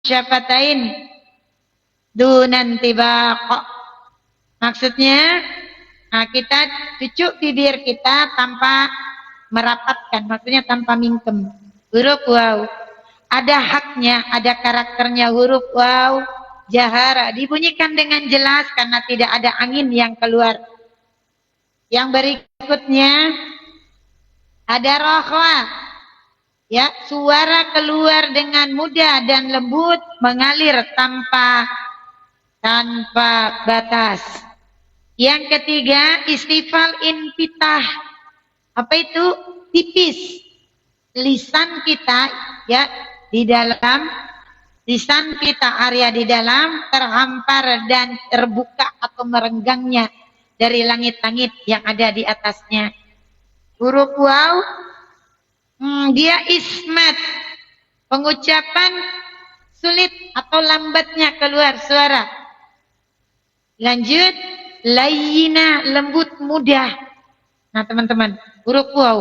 syafatain dunan tibaq. Maksudnya kita cucuk bibir kita tanpa merapatkan, maksudnya tanpa mingkem. Huruf waw ada haknya, ada karakternya. Huruf waw jahara dibunyikan dengan jelas karena tidak ada angin yang keluar. Yang berikutnya ada rohwa, ya, suara keluar dengan mudah dan lembut, mengalir tanpa batas. Yang ketiga istifal infitah. Apa itu? Tipis. Lisan kita, ya, di dalam lisan kita, area di dalam terhampar dan terbuka atau merenggangnya dari langit-langit yang ada di atasnya. Huruf waw dia ismat, pengucapan sulit atau lambatnya keluar suara. Lanjut, layyina, lembut, mudah. Nah teman-teman, huruf waw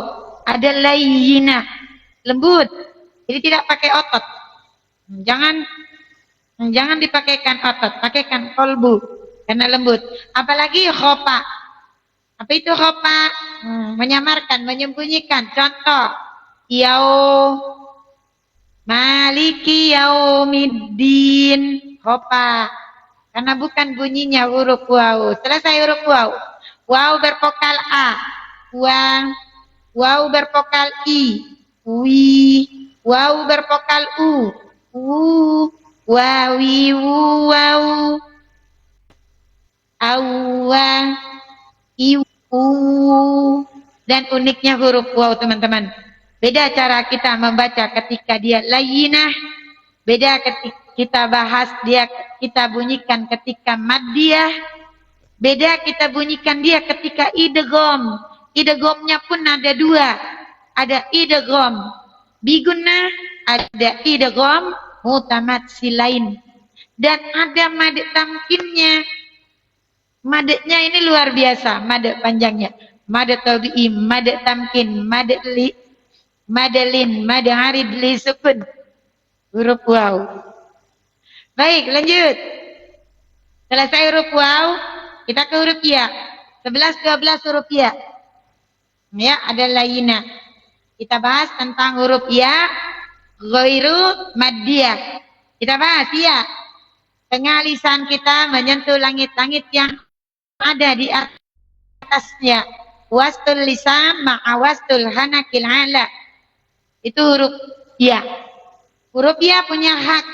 ada layyina, lembut, jadi tidak pakai otot. Jangan dipakaikan otot, pakaikan kolbu karena lembut. Apalagi khopa. Apa itu khopa? Menyamarkan, menyembunyikan. Contoh, maliki yaumiddin, khopa. Karena bukan bunyinya huruf waw. Selesai huruf waw. Waw bervokal a, waw bervokal i, wi. Waw bervokal u, wawi, waw, awa, iwu. Dan uniknya huruf waw teman-teman, beda cara kita membaca ketika dia layyinah, beda ketika kita bahas dia, kita bunyikan ketika maddiyah, beda kita bunyikan dia ketika idgham. Idghamnya pun ada dua, ada idgham bigunnah, ada idgham mutamatsilain, dan ada mad tamkinnya. Madnya ini luar biasa, mad panjangnya. Mad tabi'i, mad tamkin, madlin, mad harid li sukun. Huruf waw. Baik, lanjut. Selesai huruf waw, kita ke huruf ya. 11, 12 huruf ya. Ya, ada layyina. Kita bahas tentang huruf ya, ghairu maddiyah. Kita bahas ya. Tengah lisan kita menyentuh langit-langit yang ada di atasnya. Wastul lisan ma'a wastul hanakil ala. Itu huruf ya. Huruf ya punya hak.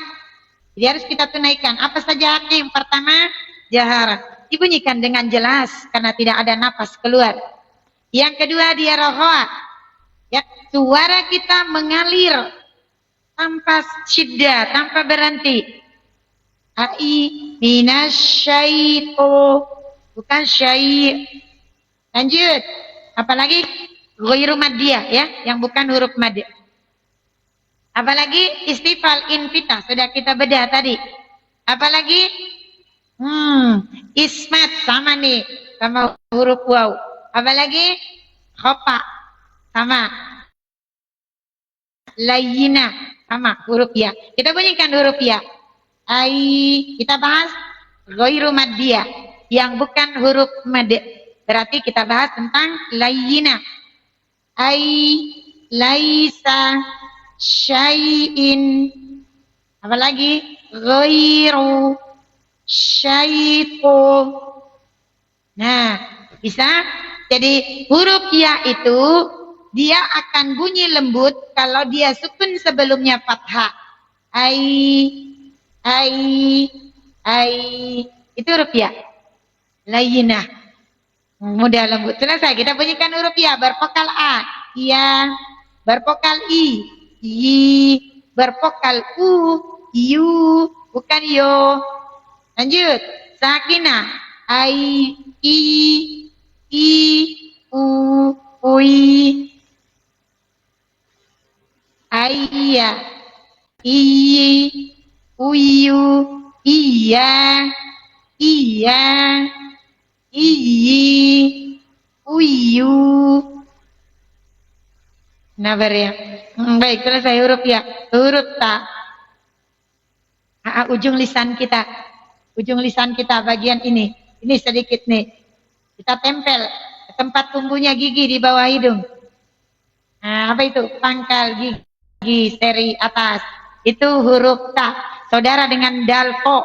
Jadi harus kita tunaikan. Apa saja haknya? Yang pertama, jahara. Dibunyikan dengan jelas karena tidak ada napas keluar. Yang kedua, dia rohwa. Ya, suara kita mengalir tanpa syiddah, tanpa berhenti. Ai minasyaito, bukan syai'. Lanjut. Apalagi ghairu maddiyah, ya, yang bukan huruf mad. Apalagi istifal infitah, sudah kita bedah tadi. Apalagi ismat, sama nih sama huruf waw. Apalagi khopa, sama. Layyina, sama huruf ya. Kita bunyikan huruf ya. Kita bahas ghairu maddiyah, yang bukan huruf mad. Berarti kita bahas tentang layyina. Laisa syai'in. Apalagi ghairu syai'u. Nah, bisa. Jadi huruf ya itu dia akan bunyi lembut kalau dia sukun sebelumnya fathah. Itu huruf ya. Layyinah, mudah lembut. Selesai, kita bunyikan huruf ya bervokal a, ya, bervokal i, bervokal u, yu, bukan yo. Lanjut, sakinah, i, u, ui, iya, uyu, iya, uyu. Nah, ya. Baik, selesai huruf ya. Huruf ta. ujung lisan kita. Ujung lisan kita bagian ini. Ini sedikit nih. Kita tempel ke tempat tumbuhnya gigi di bawah hidung. Nah, apa itu? Pangkal gigi seri atas. Itu huruf ta. Saudara dengan dal ko.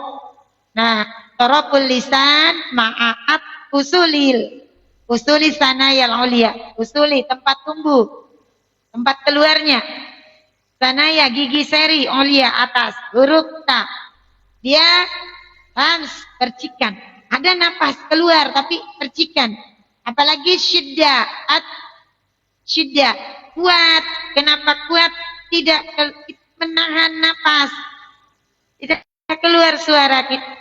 Nah, toroful lisan ma'at usulil. Usuli sanayal ulia. Usuli tempat tumbuh. Tempat keluarnya. Sanaya gigi seri ulia atas. Huruf ta. Dia hams percikan. Ada napas keluar tapi percikan. Apalagi syiddah. Syiddah. Kuat. Kenapa kuat? Tidak menahan napas. Tidak keluar suara kita.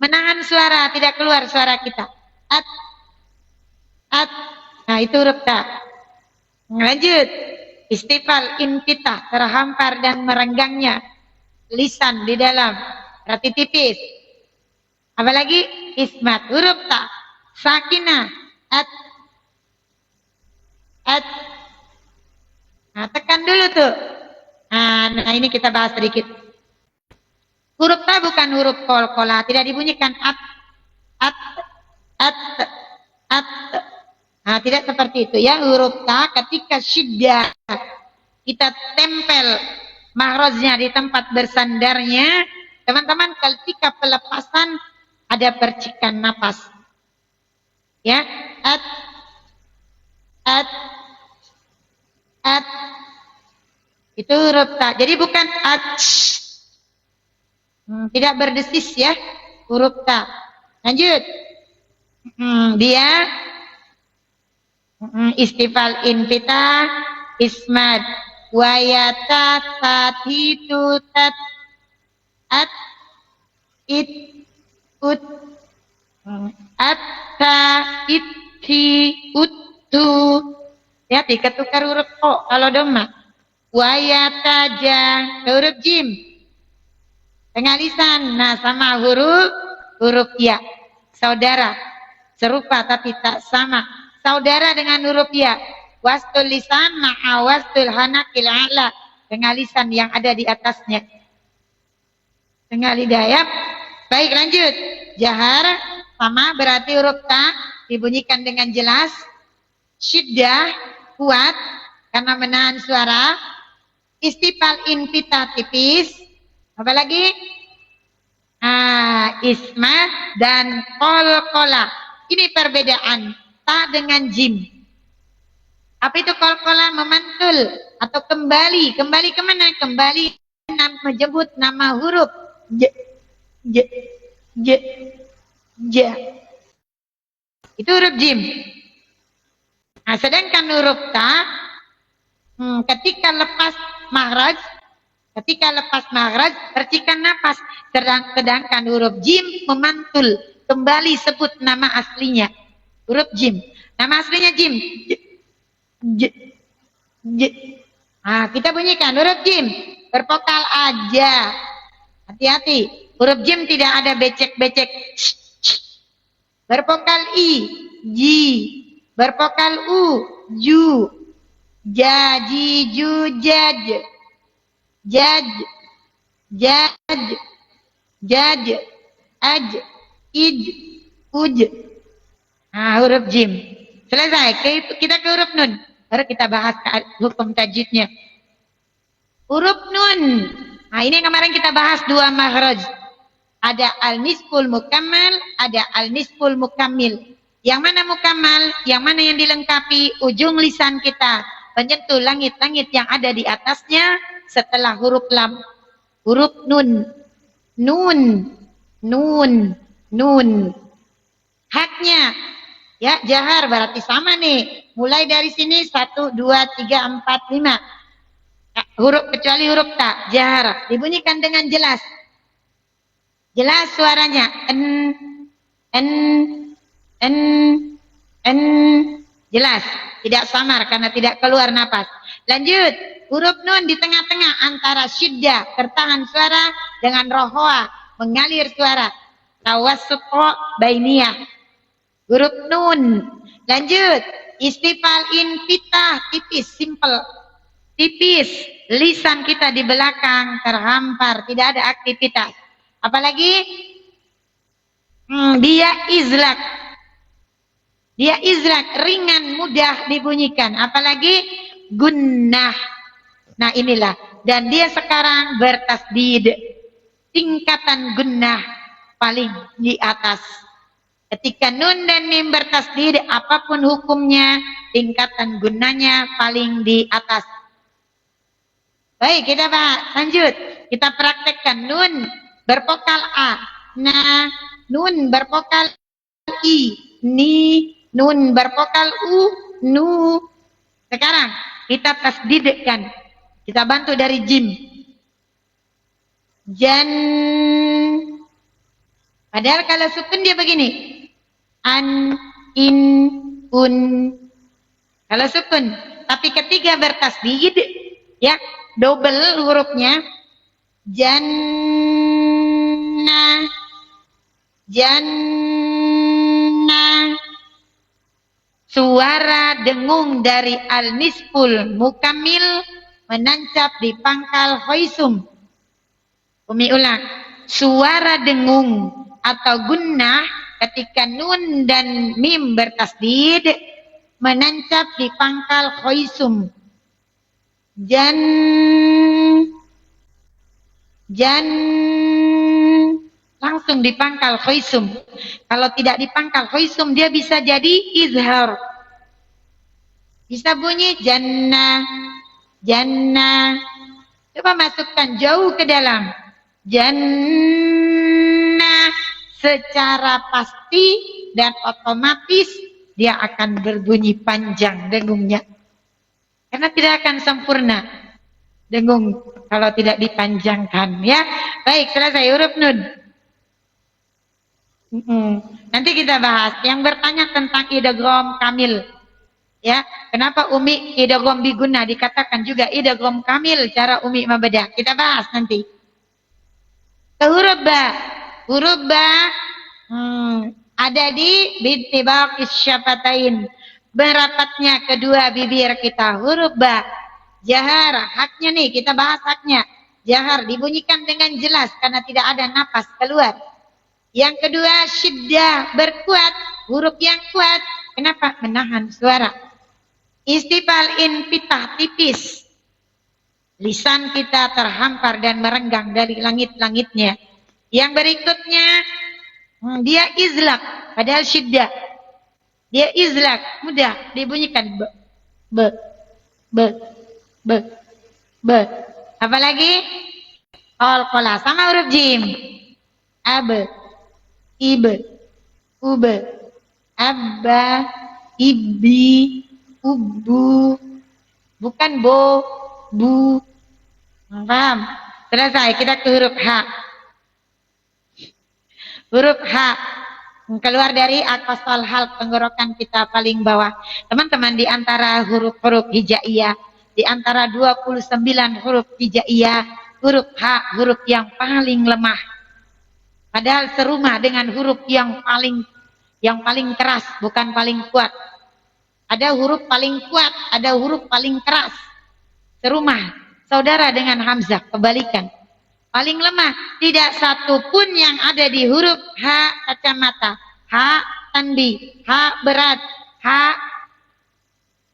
Menahan suara, tidak keluar suara kita. Nah itu huruf ta. Lanjut. Istifal in kita. Terhampar dan merenggangnya. Lisan di dalam. Berarti tipis. Apalagi ismat. Huruf ta. Sakinah. Nah tekan dulu tuh. Nah ini kita bahas sedikit. Huruf ta bukan huruf kol-kola. Tidak dibunyikan at. Nah, tidak seperti itu ya. Huruf ta ketika syiddah kita tempel mahroznya di tempat bersandarnya, teman-teman, ketika pelepasan ada percikan napas. Ya, itu huruf ta. Jadi bukan tidak berdesis ya, huruf ta. Lanjut. Dia istifal infita ismad wayata tatitu tat it ut atta itti uttu ya, diketukar huruf o kalau doma. Wayata ja huruf jim tengah lisan. Nah sama huruf ya. Saudara serupa tapi tak sama. Saudara dengan huruf ya. Wastul lisan ma'a wastul hanakil a'la. Tengah lisan yang ada di atasnya. Tengah lidah ya. Baik lanjut. Jahar sama berarti huruf ta dibunyikan dengan jelas. Syiddah kuat karena menahan suara. Istifal infita tipis. Apalagi? Ismat dan kol-kola. Ini perbedaan ta dengan jim. Apa itu kol-kola? Memantul atau kembali. Kembali kemana? Kembali menyebut nama huruf. Itu huruf jim. Nah, sedangkan huruf ta ketika lepas makhraj, percikan napas. Sedangkan huruf jim memantul, kembali sebut nama aslinya. Huruf jim. Nama aslinya jim. Nah, kita bunyikan huruf jim. Bervokal aja. Hati-hati. Huruf jim tidak ada becek-becek. Bervokal i, ji. Bervokal u, ju. Jaji, ju, jaj. Jaj, aj, ij, uj. Nah, huruf jim. Selesai. Kita ke huruf nun. Baru kita bahas hukum tajwidnya. Huruf nun. Nah, ini kemarin kita bahas dua makhraj. Ada al-nisful mukammal, ada al-nisful mukammil. Yang mana mukammal? Yang mana yang dilengkapi ujung lisan kita menyentuh langit-langit yang ada di atasnya. Setelah huruf lam, huruf nun, nun. Haknya, ya jahar berarti sama nih. Mulai dari sini 1, 2, 3, 4, 5. Huruf kecuali huruf ta, jahar. Dibunyikan dengan jelas. Jelas suaranya. Jelas. Tidak samar karena tidak keluar napas. Lanjut. Huruf nun di tengah-tengah antara syiddah, tertahan suara, dengan rohoa, mengalir suara. Tawassuqo bainiyah. Huruf nun. Lanjut. Istifal infitah, tipis, simple. Tipis. Lisan kita di belakang terhampar, tidak ada aktivitas. Apalagi dia izlak. Dia izlak, ringan, mudah dibunyikan. Apalagi gunnah. Nah inilah. Dan dia sekarang bertasdid. Tingkatan gunnah paling di atas. Ketika nun dan mim bertasdid, apapun hukumnya, tingkatan gunnahnya paling di atas. Baik, kita lanjut. Kita praktekkan nun bervokal A. Nah, nun bervokal I. Ni. Nun bervokal U. Nu. Sekarang kita tasdidkan. Kita bantu dari jim. Jan. Padahal kalau sukun dia begini. An, in, un. Kalau sukun. Tapi ketika bertasdid, ya, double hurufnya. Jannah. Jannah. Suara dengung dari al-nisful mukamil menancap di pangkal hoisum. Umi ulang. Suara dengung atau gunnah ketika nun dan mim bertasdid menancap di pangkal hoisum. Jan langsung di pangkal hoisum. Kalau tidak di pangkal hoisum dia bisa jadi izhar. Bisa bunyi jannah. Jannah. Coba masukkan jauh ke dalam. Jannah. Secara pasti dan otomatis dia akan berbunyi panjang dengungnya. Karena tidak akan sempurna dengung kalau tidak dipanjangkan, ya. Baik, selesai huruf nun. Nanti kita bahas yang bertanya tentang idgham kamil. Ya, kenapa Umi idgham biguna dikatakan juga idgham kamil cara Umi membedah. Kita bahas nanti. Ke huruf ba. Huruf ba ada di bintibaqis syafatain. Berapatnya kedua bibir kita. Huruf ba. Jahar, haknya nih, kita bahas haknya. Jahar dibunyikan dengan jelas karena tidak ada napas keluar. Yang kedua, syiddah, berkuat, huruf yang kuat. Kenapa? Menahan suara. Istifal infitah, tipis. Lisan kita terhampar dan merenggang dari langit-langitnya. Yang berikutnya, dia izlak, padahal syiddah. Dia izlak, mudah dibunyikan. Be. Apalagi? Qalqalah, sama huruf jim. Ab. Ibe, ube, abba, ibi, ubu, bukan bo, bu. Paham? Selesai, kita ke huruf H. Huruf H keluar dari aqsal halq, tenggorokan kita paling bawah. Teman-teman, di antara huruf-huruf hijaiyah, di antara 29 huruf hijaiyah, huruf H huruf yang paling lemah. Padahal serumah dengan huruf yang paling keras, bukan paling kuat. Ada huruf paling kuat, ada huruf paling keras. Serumah, saudara dengan hamzah, kebalikan. Paling lemah, tidak satu pun yang ada di huruf H kacamata. H tanbih, H berat, H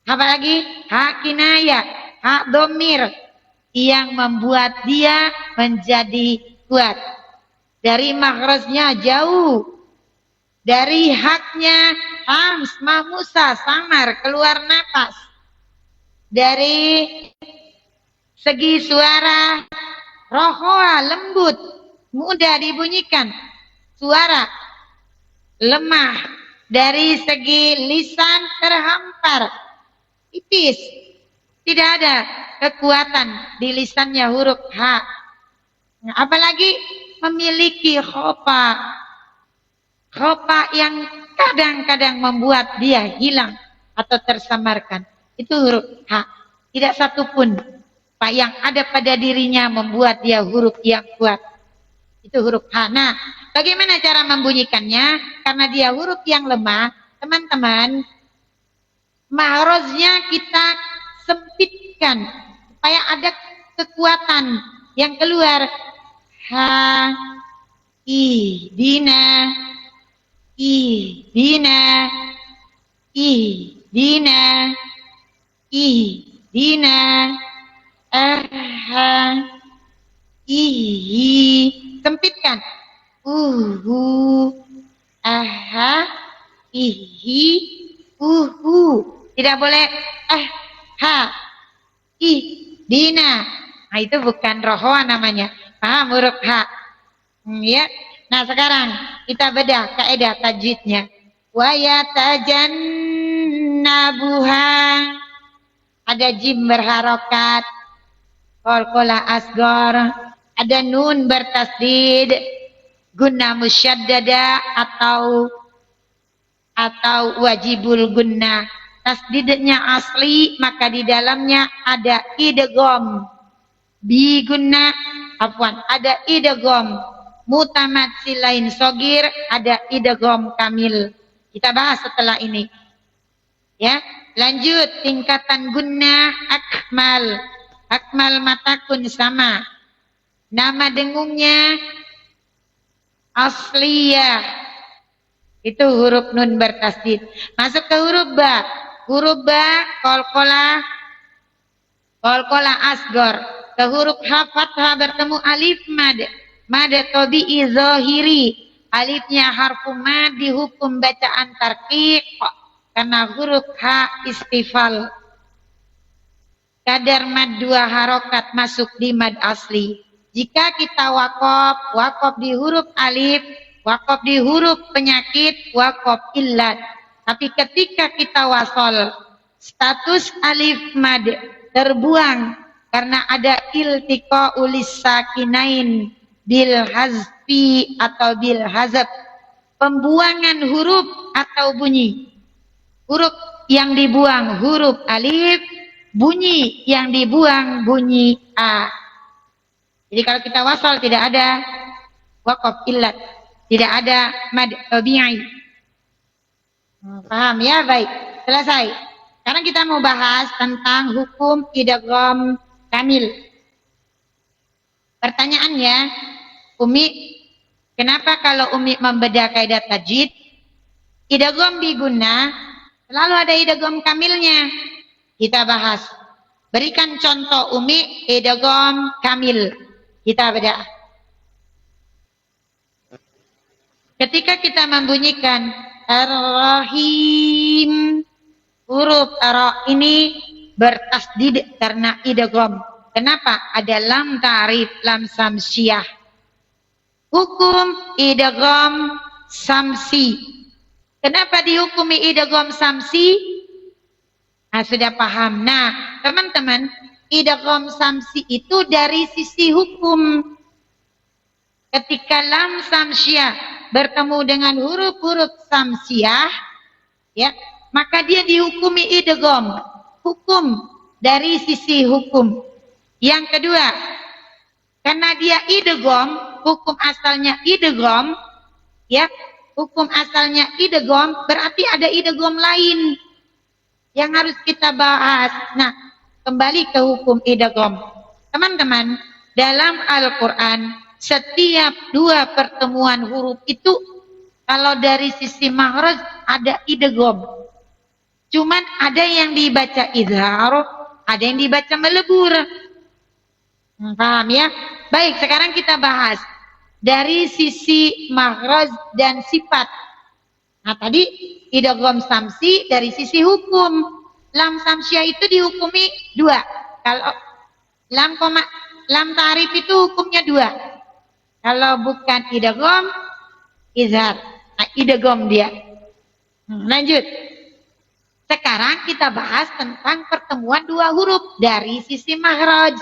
apa lagi? H kinayah, H domir yang membuat dia menjadi kuat. Dari makhrajnya jauh. Dari haknya hams, mahmusa, samar, keluar napas. Dari segi suara rohoa, lembut, mudah dibunyikan. Suara lemah. Dari segi lisan terhampar, tipis. Tidak ada kekuatan di lisannya huruf H. Nah, apalagi memiliki khofa. Khofa yang kadang-kadang membuat dia hilang atau tersamarkan. Itu huruf H. Tidak satu pun yang ada pada dirinya membuat dia huruf yang kuat. Itu huruf H. Nah, bagaimana cara membunyikannya? Karena dia huruf yang lemah, teman-teman, mahroznya kita sempitkan supaya ada kekuatan yang keluar. Ha, Ihdina, ihdina, ihdina, ihdina, aha, ihi, sempitkan, aha, ihi, tidak boleh ha, dina. Nah itu bukan rohoa namanya, paham huruf ha. Ya. Nah sekarang kita bedah kaidah tajwidnya. Wa yatajannabuha, ada jim berharokat, qalqalah asghar, ada nun bertasdid, gunna musyaddada atau wajibul gunnah. Tasdidnya asli, maka di dalamnya ada idgham bi gunnah, ada idgham mutamatsilain sogir, ada idgham kamil. Kita bahas setelah ini. Ya, lanjut tingkatan gunnah akmal. Akmal matakun sama. Nama dengungnya asliyah. Itu huruf nun bertasdid. Masuk ke huruf ba. Huruf ba qalqalah asghar. Ke huruf ha fathah bertemu alif mad. Mad tabi'i zahiri. Alifnya harfu mad dihukum bacaan tarqiq karena huruf ha istifal. Kadar mad 2 harokat masuk di mad asli. Jika kita wakof di huruf alif, wakof di huruf penyakit, wakof illat. Tapi ketika kita wasol, status alif mad terbuang karena ada iltiqa ulis sakinain bil hazfi atau bil hazab. Pembuangan huruf atau bunyi. Huruf yang dibuang huruf alif, bunyi yang dibuang bunyi a. Jadi kalau kita wasol tidak ada wakof illat, tidak ada mad tabi'i. Paham ya? Baik, selesai. Sekarang kita mau bahas tentang hukum idgham kamil. Pertanyaannya, Umi, kenapa kalau Umi membedah kaidah tajwid, idgham bi gunnah selalu ada idgham kamilnya? Kita bahas. Berikan contoh Umi idgham kamil. Kita bedah. Ketika kita membunyikan Ar-Rahim, huruf ra ini bertasdid karena idgham. Kenapa? Ada lam ta'rif, lam samsiyah. Hukum idgham samsi. Kenapa dihukumi idgham samsi? Nah, sudah paham. Nah, teman-teman, idgham samsi itu dari sisi hukum. Ketika lam samsiyah bertemu dengan huruf-huruf samsiyah, ya, maka dia dihukumi idgham. Hukum dari sisi hukum. Yang kedua, karena dia idgham, hukum asalnya idgham, ya, hukum asalnya idgham, berarti ada idgham lain yang harus kita bahas. Nah, kembali ke hukum idgham. Teman-teman, dalam Al-Quran, setiap 2 pertemuan huruf itu kalau dari sisi makhraj ada idgham. Cuman ada yang dibaca izhar, ada yang dibaca melebur. Paham ya? Baik, sekarang kita bahas dari sisi makhraj dan sifat. Nah, tadi idgham samsi dari sisi hukum. Lam samsiyah itu dihukumi 2. Kalau lam ta'rif itu hukumnya 2. Kalau bukan idgham, izhar. Nah, idgham dia. Lanjut. Sekarang kita bahas tentang pertemuan 2 huruf dari sisi makhraj.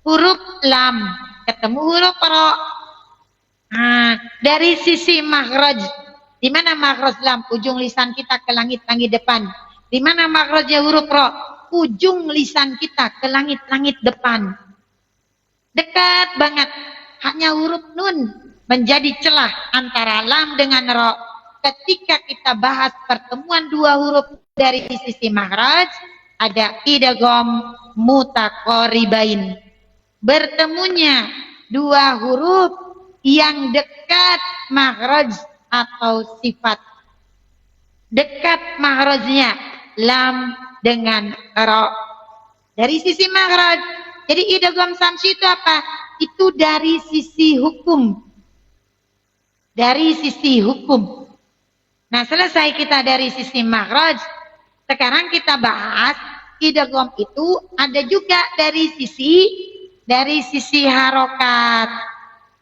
Huruf lam ketemu huruf ra. Nah, dari sisi makhraj, di mana makhraj lam? Ujung lisan kita ke langit-langit depan. Di mana makhrajnya huruf ra? Ujung lisan kita ke langit-langit depan. Dekat banget. Hanya huruf nun menjadi celah antara lam dengan ra. Ketika kita bahas pertemuan 2 huruf dari sisi makhraj, ada idgham mutaqaribain. Bertemunya 2 huruf yang dekat makhraj atau sifat. Dekat makhrajnya lam dengan ro. Dari sisi makhraj. Jadi idgham samsi itu apa? Itu dari sisi hukum. Dari sisi hukum. Nah, selesai kita dari sisi makhraj, sekarang kita bahas idgham itu ada juga dari sisi harokat.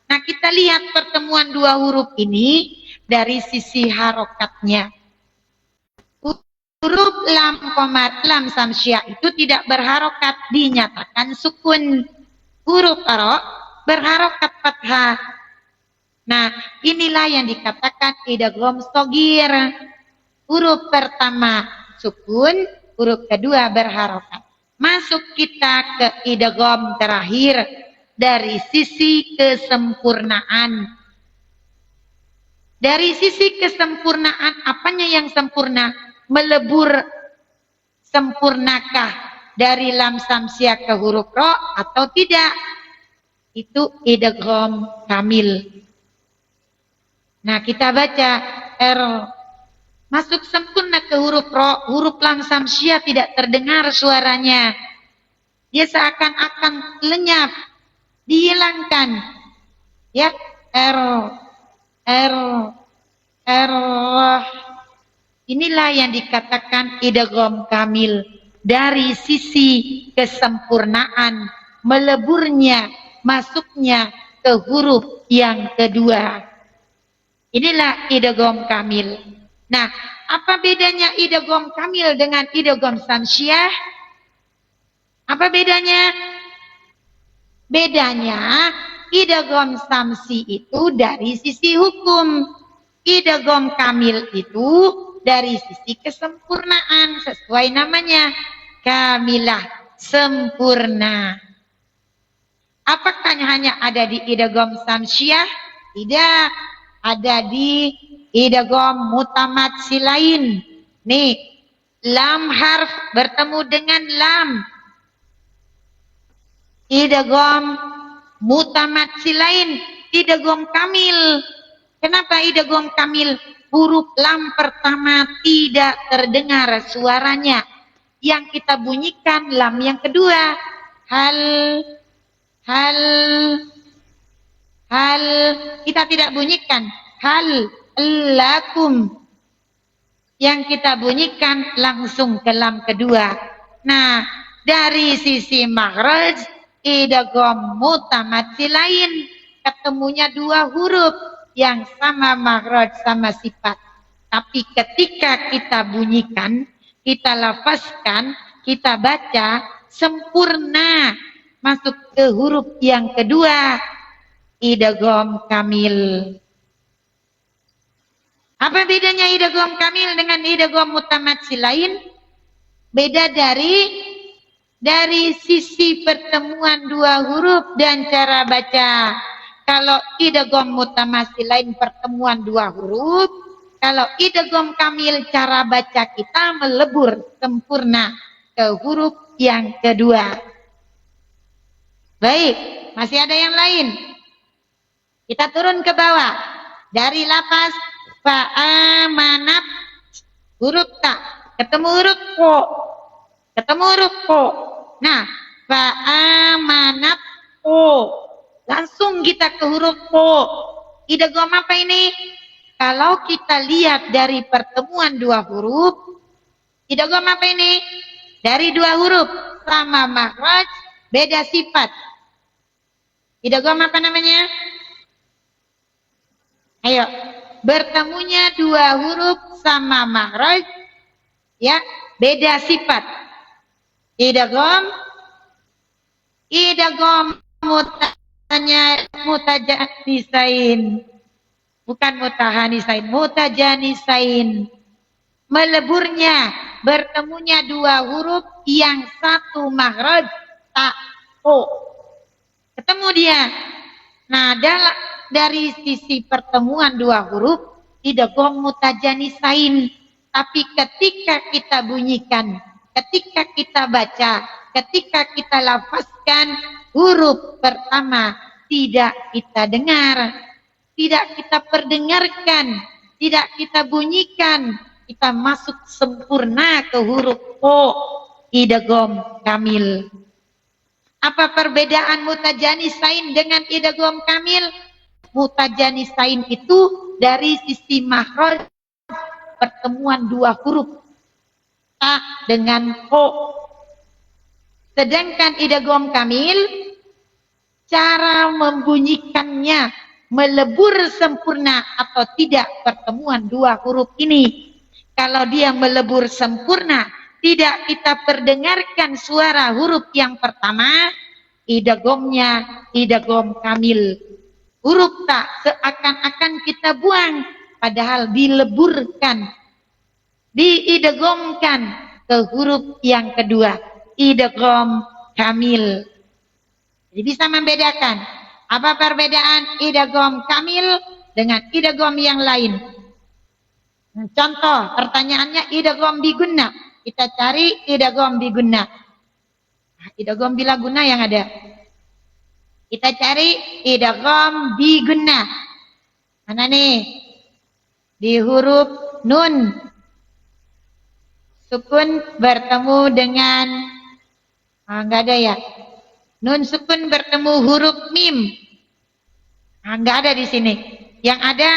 Nah, kita lihat pertemuan dua huruf ini dari sisi harokatnya. Huruf lam komat lam samsyah itu tidak berharokat, dinyatakan sukun. Huruf ro berharokat fathah. Nah, inilah yang dikatakan idgham shogir. Huruf pertama sukun, huruf kedua berharokat. Masuk kita ke idgham terakhir dari sisi kesempurnaan. Dari sisi kesempurnaan, apanya yang sempurna? Melebur sempurnakah dari lam samsiah ke huruf ro atau tidak? Itu idgham kamil. Nah, kita baca masuk sempurna ke huruf ro, huruf lam samsiah tidak terdengar suaranya. Dia seakan-akan lenyap, dihilangkan. Ya, inilah yang dikatakan idgham kamil. Dari sisi kesempurnaan, meleburnya, masuknya ke huruf yang kedua. Inilah idgham kamil. Nah, apa bedanya idgham kamil dengan idgham samsiah? Apa bedanya? Bedanya, idgham samsi itu dari sisi hukum. Idgham kamil itu dari sisi kesempurnaan, sesuai namanya, kamilah, sempurna. Apakah hanya ada di idgham samsiah? Tidak. Ada di idgham mutamatsilain. Nih, lam harf bertemu dengan lam. Idgham mutamatsilain, idgham kamil. Kenapa idgham kamil? Huruf lam pertama tidak terdengar suaranya. Yang kita bunyikan lam yang kedua. Hal kita tidak bunyikan hal lakum, yang kita bunyikan langsung ke lam kedua. Nah, dari sisi makhraj idgham mutamatsilain, ketemunya dua huruf yang sama makhraj sama sifat, tapi ketika kita bunyikan, kita lafazkan, kita baca sempurna masuk ke huruf yang kedua, idgham kamil. Apa bedanya idgham kamil dengan idgham mutamatsilain? Beda dari sisi pertemuan dua huruf dan cara baca. Kalau idgham mutamatsilain pertemuan dua huruf, kalau idgham kamil cara baca kita melebur sempurna ke huruf yang kedua. Baik, masih ada yang lain? Kita turun ke bawah. Dari lafaz fa'amanat, huruf ta, ketemu huruf ko. Ketemu huruf ko. Nah, fa'amanat ko. Langsung kita ke huruf ko. Idgham apa ini? Kalau kita lihat dari pertemuan dua huruf, idgham apa ini? Dari dua huruf, sama makhraj, beda sifat. Idgham apa namanya? Ayo, bertemunya dua huruf sama makhraj, ya, beda sifat. Idgham mutajanisain, bukan mutahanisain, mutajanisain. Meleburnya, bertemunya dua huruf yang satu makhraj, ta, o. Ketemu dia. Nah, dari sisi pertemuan dua huruf idgham mutajanisain, tapi ketika kita bunyikan, ketika kita baca, ketika kita lafazkan, huruf pertama tidak kita dengar, tidak kita perdengarkan, tidak kita bunyikan, kita masuk sempurna ke huruf O, idgham kamil. Apa perbedaan mutajanisain dengan idgham kamil? Mutajanisain itu dari sisi makhraj pertemuan dua huruf A dengan O. Sedangkan idgham kamil cara membunyikannya melebur sempurna atau tidak pertemuan dua huruf ini. Kalau dia melebur sempurna, tidak kita perdengarkan suara huruf yang pertama, idghamnya idgham kamil. Huruf tak seakan-akan kita buang, padahal dileburkan, diidghamkan ke huruf yang kedua, idgham kamil. Jadi bisa membedakan apa perbedaan idgham kamil dengan idgham yang lain. Contoh pertanyaannya idgham bigunna. Kita cari idgham bigunna. Idgham bila guna yang ada. Kita cari idgham bigunna. Mana nih? Di huruf nun. Sukun bertemu dengan enggak ada ya. Nun sukun bertemu huruf mim. Enggak ada di sini. Yang ada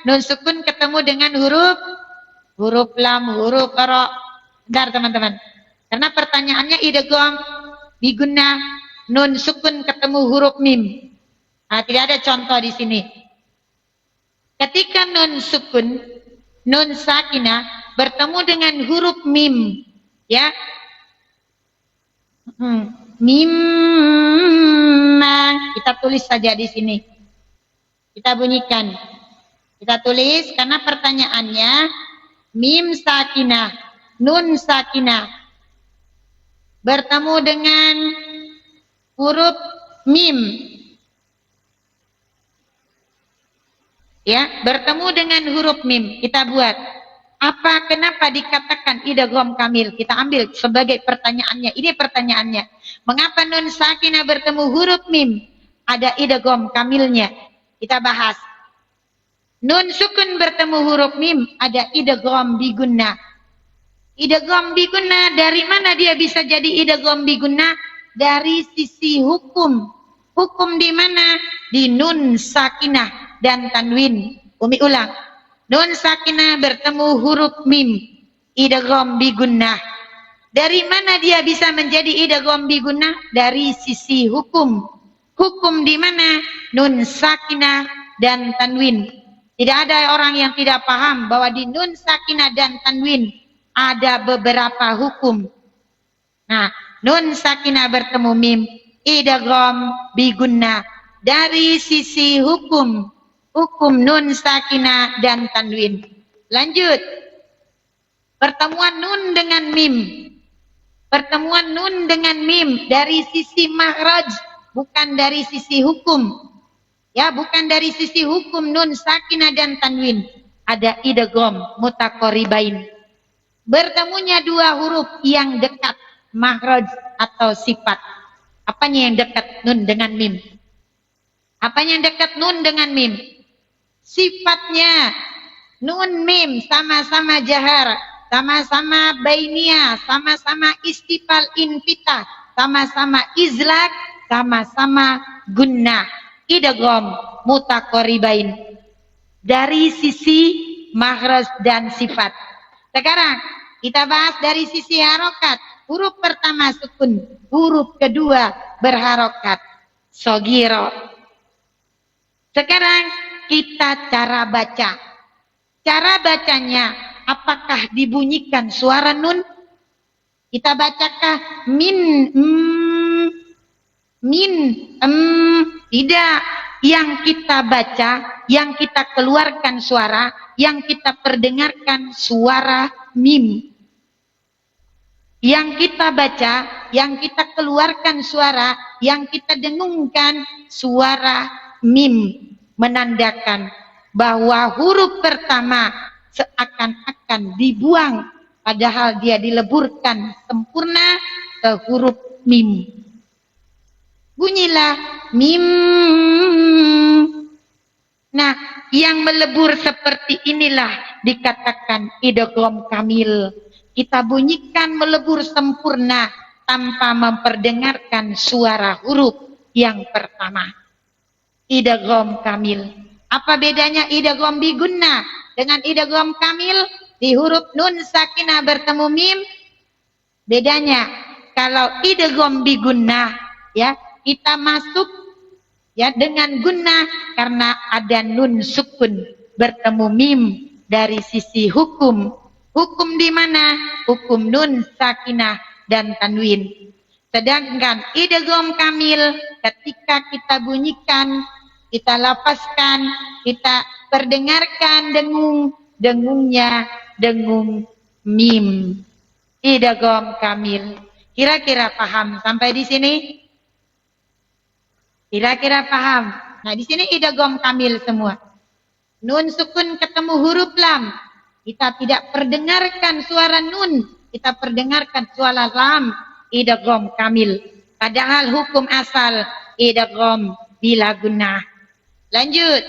nun sukun ketemu dengan huruf lam, huruf ro. Bentar teman-teman. Karena pertanyaannya idgham bigunna nun sukun ketemu huruf mim. Nah, tidak ada contoh di sini. Ketika nun sukun, nun sakinah bertemu dengan huruf mim, ya. Mimma, kita tulis saja di sini. Kita bunyikan. Kita tulis karena pertanyaannya mim sakinah, nun sakinah bertemu dengan huruf mim. Ya, bertemu dengan huruf mim. Kita buat. Kenapa dikatakan idgham kamil? Kita ambil sebagai pertanyaannya. Ini pertanyaannya. Mengapa nun sakinah bertemu huruf mim? Ada idgham kamilnya. Kita bahas. Nun sukun bertemu huruf mim, ada idgham bigunna. Idgham bigunna, dari mana dia bisa jadi idgham bigunna? Dari sisi hukum. Hukum di mana? Di nun sakinah dan tanwin. Umi ulang. Nun sakinah bertemu huruf mim, idgham bigunnah. Dari mana dia bisa menjadi idgham bigunnah? Dari sisi hukum. Hukum di mana? Nun sakinah dan tanwin. Tidak ada orang yang tidak paham bahwa di nun sakinah dan tanwin ada beberapa hukum. Nah, nun sakinah bertemu mim, idgham bigunnah. Dari sisi hukum. Hukum nun sakinah dan tanwin. Lanjut. Pertemuan nun dengan mim. Pertemuan nun dengan mim dari sisi makhraj, bukan dari sisi hukum. Ya, bukan dari sisi hukum nun sakinah dan tanwin. Ada idgham mutaqaribain. Bertemunya dua huruf yang dekat, makhraj atau sifat. Apanya yang dekat nun dengan mim? Apanya yang dekat nun dengan mim? Sifatnya nun mim sama-sama jahar, sama-sama bainiyah, sama-sama istifal infitah, sama-sama izlak, sama-sama gunnah. Idgham mutaqaribain. Dari sisi makhraj dan sifat. Sekarang kita bahas dari sisi harokat. Huruf pertama sukun, huruf kedua berharokat. Shogiro. Sekarang kita cara baca. Cara bacanya, apakah dibunyikan suara nun? Kita bacakah min, tidak. Yang kita baca, yang kita keluarkan suara, yang kita perdengarkan suara mim. Yang kita baca, yang kita keluarkan suara, yang kita dengungkan suara mim. Menandakan bahwa huruf pertama seakan-akan dibuang, padahal dia dileburkan sempurna ke huruf mim. Bunyilah mim. Nah, yang melebur seperti inilah dikatakan idgham kamil. Kita bunyikan melebur sempurna tanpa memperdengarkan suara huruf yang pertama. Idgham kamil. Apa bedanya idgham bigunna dengan idgham kamil? Di huruf nun sakinah bertemu mim. Bedanya, kalau idgham bigunna, ya, kita masuk ya dengan gunnah karena ada nun sukun bertemu mim dari sisi hukum. Hukum di mana? Hukum nun sakinah dan tanwin. Sedangkan idgham kamil ketika kita bunyikan, kita lapaskan, kita perdengarkan dengungnya dengung mim. Idgham kamil. Kira-kira paham sampai di sini? Kira-kira paham? Nah, di sini idgham kamil semua. Nun sukun ketemu huruf lam. Kita tidak perdengarkan suara nun, kita perdengarkan suara lam. Idgham kamil. Padahal hukum asal idgham bila gunnah. Lanjut.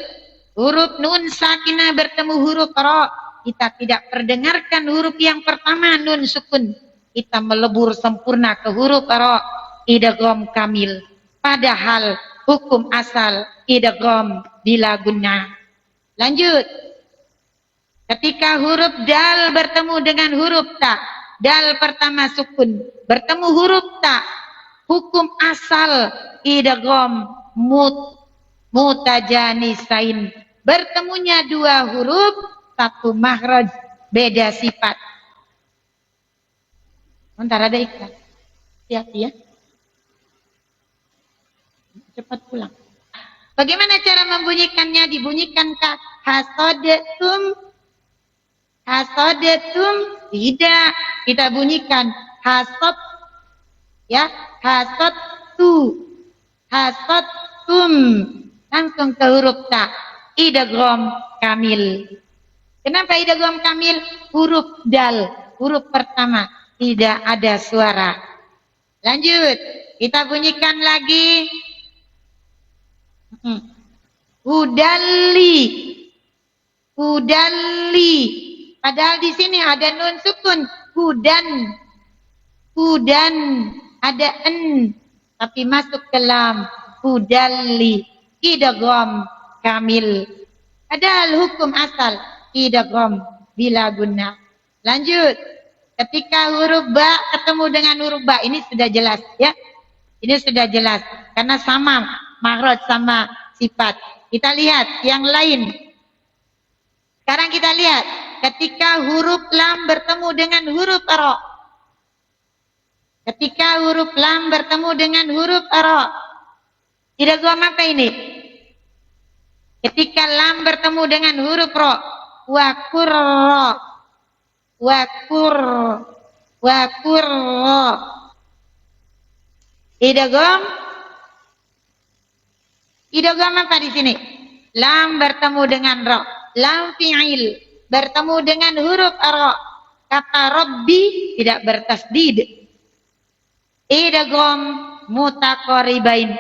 Huruf nun sakinah bertemu huruf ra. Kita tidak perdengarkan huruf yang pertama nun sukun. Kita melebur sempurna ke huruf ra. Idgham kamil. Padahal hukum asal idgham bila gunnah. Lanjut. Ketika huruf dal bertemu dengan huruf ta, dal pertama sukun, bertemu huruf ta, hukum asal idgham mutajanisain. Bertemunya dua huruf, satu makhraj, beda sifat. Bentar ada iklan. Hati-hati ya. Cepat pulang. Bagaimana cara membunyikannya? Dibunyikan kah? Hasodetum. Hasodetum. Tidak. Kita bunyikan hasot. Ya. Hasotu. Hasotum. Langsung ke huruf ta. Idgham kamil. Kenapa idgham kamil? Huruf dal. Huruf pertama. Tidak ada suara. Lanjut. Kita bunyikan lagi. Hudalli. Hudalli. Padahal di sini ada nun sukun. Hudan. Hudan. Ada en. Tapi masuk ke lam. Hudalli. Idgham kamil. Padahal hukum asal. Idgham bila gunnah. Lanjut. Ketika huruf ba ketemu dengan huruf ba. Ini sudah jelas ya. Ini sudah jelas. Karena sama makhraj sama sifat. Kita lihat yang lain. Sekarang kita lihat ketika huruf lam bertemu dengan huruf ra. Ketika huruf lam bertemu dengan huruf ra. Idgham apa ini? Ketika lam bertemu dengan huruf ra. Wa qurra. Wa qurra. Idgham apa di sini? Lam bertemu dengan ra. Lam fi'il bertemu dengan huruf ra. Kata Rabbi tidak bertasdid. Idgham mutaqaribain.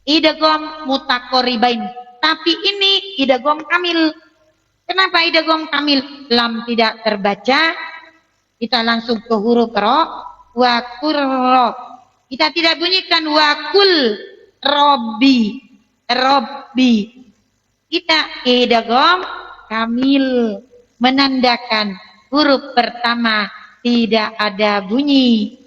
Idgham mutaqaribain. Tapi ini idgham kamil. Kenapa idgham kamil? Lam tidak terbaca. Kita langsung ke huruf ra. Wa qurra. Kita tidak bunyikan wakul Robbi. Robbi. Kita idgham kamil. Menandakan huruf pertama tidak ada bunyi.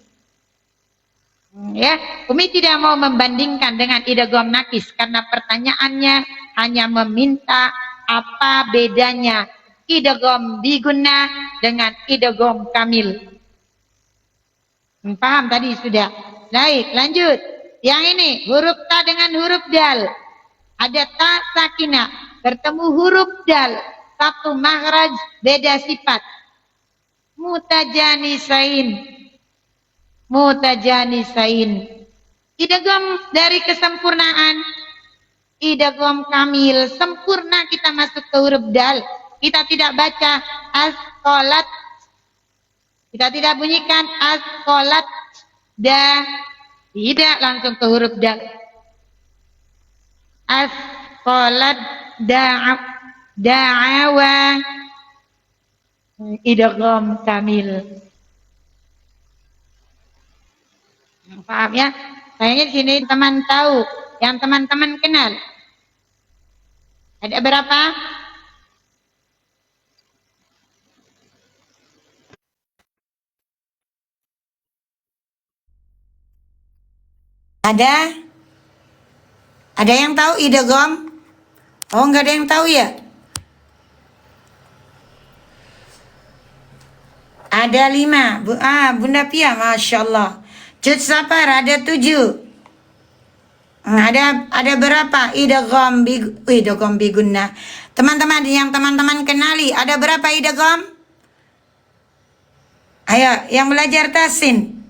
Ya, Umi tidak mau membandingkan dengan idgham nakis. Karena pertanyaannya hanya meminta apa bedanya idgham bigunnah dengan idgham kamil. Paham tadi sudah? Baik, lanjut. Yang ini, huruf ta dengan huruf dal. Ada ta sakinah. Bertemu huruf dal. Satu makhraj, beda sifat. Mutajanisain. Mutajanisain. Idgham dari kesempurnaan. Idgham kamil. Sempurna kita masuk ke huruf dal. Kita tidak baca as-qolat. Kita tidak bunyikan as-qolat. Da. Tidak langsung ke huruf dal. As-qolat da'a da'awa idgham kamil. Paham ya? Kayaknya di sini teman tahu, yang teman-teman kenal. Ada berapa? Ada? Ada yang tahu idgham? Oh, nggak ada yang tahu ya? Ada 5. Bunda Pia, Masya Allah. Cut Sapar, ada 7. Ada berapa? Idgham bigunnah. Teman-teman, yang teman-teman kenali, ada berapa idgham? Ayo, yang belajar tasin.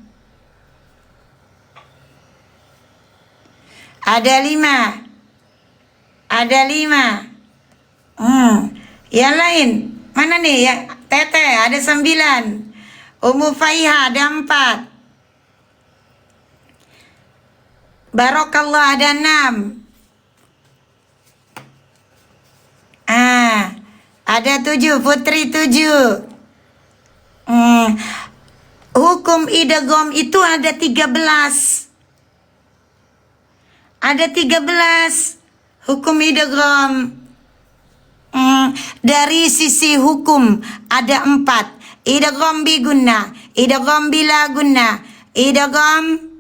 Ada 5. Ada 5. Yang lain, mana nih? Ya, Teteh, ada 9. Ummu Faiha, ada 4. Barokallah, ada 6. Ada 7. Putri 7. Hukum idgham itu ada 13. Ada 13 hukum idgham. Dari sisi hukum ada 4. Idgham bigunnah, idgham bila gunnah, idgham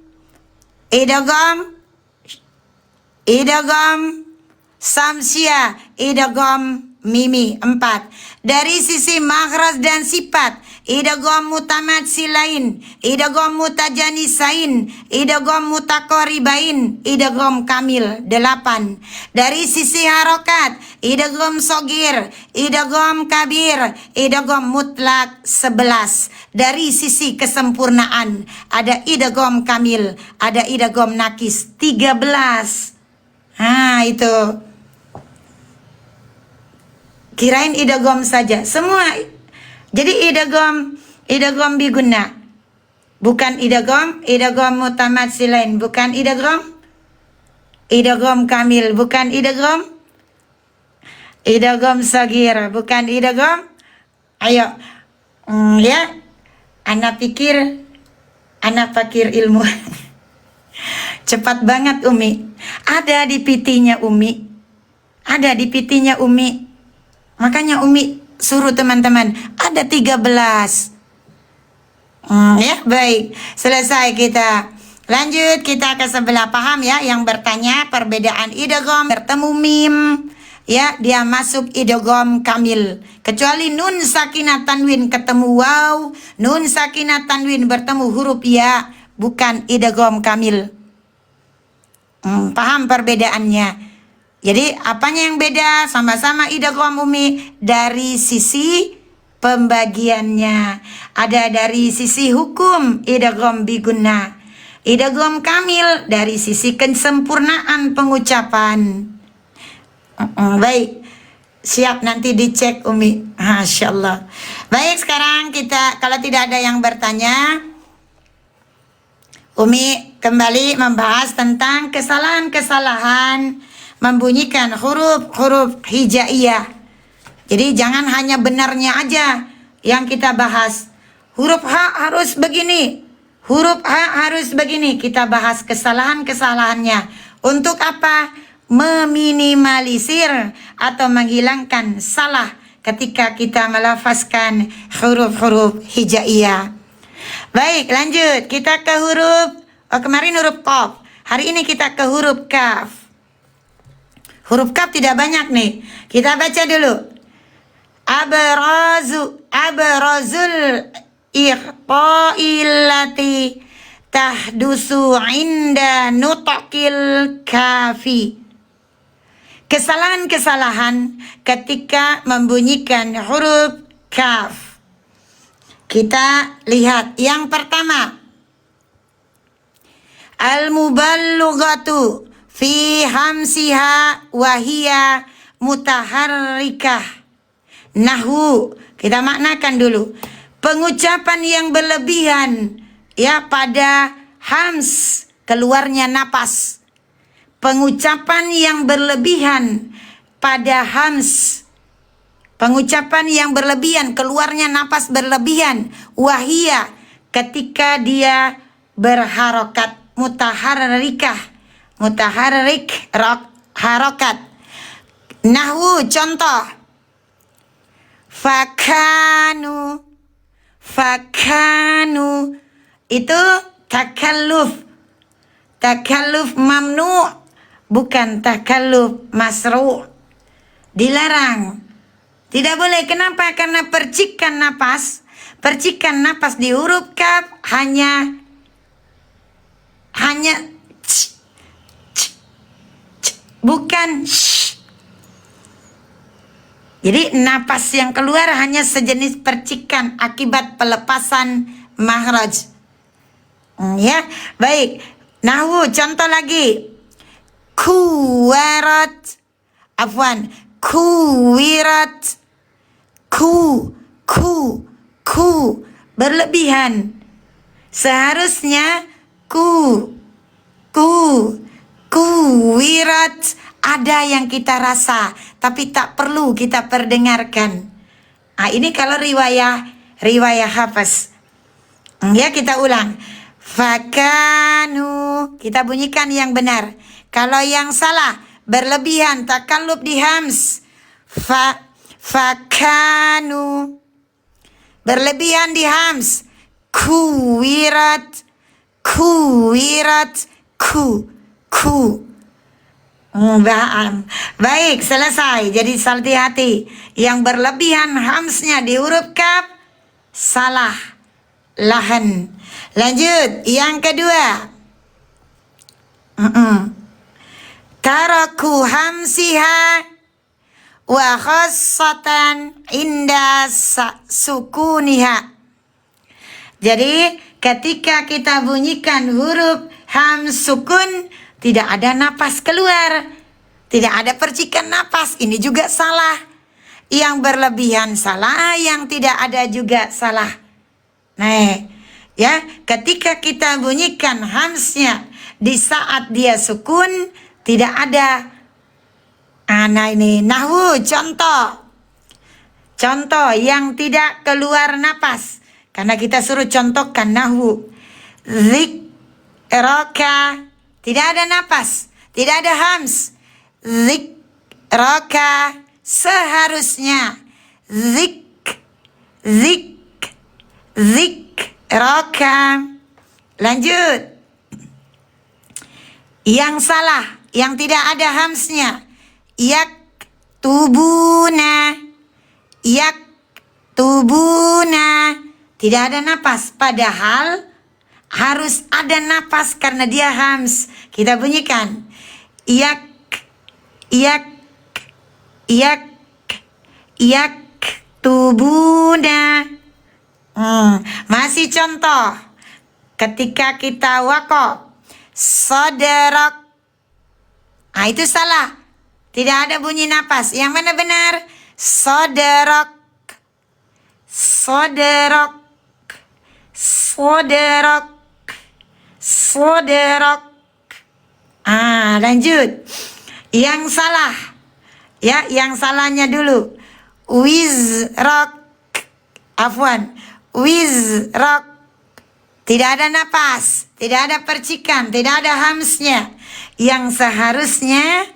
samsia, idgham mimi. 4. Dari sisi makhraj dan sifat, idgham mutamatsilain, idgham mutajanisain, idgham mutaqaribain, idgham kamil. 8. Dari sisi harokat, idgham sogir, idgham kabir, idgham mutlak. 11. Dari sisi kesempurnaan, ada idgham kamil, ada idgham nakis. 13. Itu. Kirain idgham saja. Semua. Jadi idgham bigunnah. Bukan idgham mutamatsilain, bukan idgham kamil, bukan idgham sagir, bukan idgham. Ayo. Ya. Anak fakir ilmu. Cepat banget Umi. Ada di PT-nya Umi. Ada di PT-nya Umi. Makanya Umi suruh teman-teman, ada 13. Ya, baik. Selesai kita. Lanjut kita ke sebelah, paham ya yang bertanya perbedaan idgham bertemu mim. Ya, dia masuk idgham kamil. Kecuali nun sakinah tanwin ketemu waw, nun sakinah tanwin bertemu huruf ya, bukan idgham kamil. Paham perbedaannya? Jadi apanya yang beda? Sama-sama idgham Umi, dari sisi pembagiannya. Ada dari sisi hukum idgham bigunnah, idgham kamil dari sisi kesempurnaan pengucapan. Baik, siap nanti dicek Umi. Masya Allah. Baik, sekarang kita, kalau tidak ada yang bertanya, Umi kembali membahas tentang kesalahan-kesalahan membunyikan huruf-huruf hijaiyah. Jadi jangan hanya benarnya aja yang kita bahas. Huruf H harus begini, huruf H harus begini. Kita bahas kesalahan-kesalahannya. Untuk apa? Meminimalisir atau menghilangkan salah ketika kita melafazkan huruf-huruf hijaiyah. Baik, lanjut. Kita ke huruf, kemarin huruf qaf. Hari ini kita ke huruf kaf. Huruf kaf tidak banyak nih. Kita baca dulu. Abrazul ikhqa'illati tahdusu inda nutqil kafi. Kesalahan-kesalahan ketika membunyikan huruf kaf. Kita lihat yang pertama. Al-muballughatu fi hamsiha wahia mutaharrikah. Nahu, kita maknakan dulu. Pengucapan yang berlebihan ya pada hams, keluarnya napas. Pengucapan yang berlebihan pada hams. Pengucapan yang berlebihan, keluarnya napas berlebihan. Wahia, ketika dia berharokat. Mutaharrikah. Mutaharrik, harokat. Nahwu, contoh. Fakanu. Itu takalluf. Takalluf mamnu, bukan takalluf masru'. Dilarang. Tidak boleh. Kenapa? Karena percikan napas di huruf kaf hanya bukan sh. Jadi napas yang keluar hanya sejenis percikan akibat pelepasan makhraj. Ya, baik. Nahwu, contoh lagi. Kuwarat. Afwan. Kuwirat. Ku. Berlebihan. Seharusnya kuwirat. Ada yang kita rasa, tapi tak perlu kita perdengarkan. Nah, ini kalau riwayah Hafs. Ya, kita ulang. Fakanu. Kita bunyikan yang benar. Kalau yang salah, berlebihan, takallub di hams. Fakanu. Berlebihan di hams. Kuwirat. Baik, selesai. Jadi hati-hati. Yang berlebihan hamsnya di huruf kaf salah. Lahan. Lanjut, yang kedua. Taraku hamsiha wa khassatan inda sukuniha. Jadi ketika kita bunyikan huruf hams sukun, tidak ada napas keluar, tidak ada percikan napas. Ini juga salah. Yang berlebihan salah, yang tidak ada juga salah. Nah, ya, ketika kita bunyikan hamsnya di saat dia sukun, tidak ada. Nah, ini nahwu, contoh yang tidak keluar napas. Karena kita suruh contohkan nahwu. Zikraka. Tidak ada napas, tidak ada hams. Zikraka, seharusnya. Zikraka. Lanjut. Yang salah, yang tidak ada hamsnya. Yaktubuna. Tidak ada napas, padahal harus ada napas karena dia hams. Kita bunyikan. Tubuna. Masih contoh. Ketika kita waqaf. Sadarak. Nah, itu salah. Tidak ada bunyi napas. Yang mana benar? Sadarak. Lanjut. Yang salah. Ya, yang salahnya dulu. Wizrak. Afwan. Wizrak. Tidak ada napas, tidak ada percikan, tidak ada hamsnya. Yang seharusnya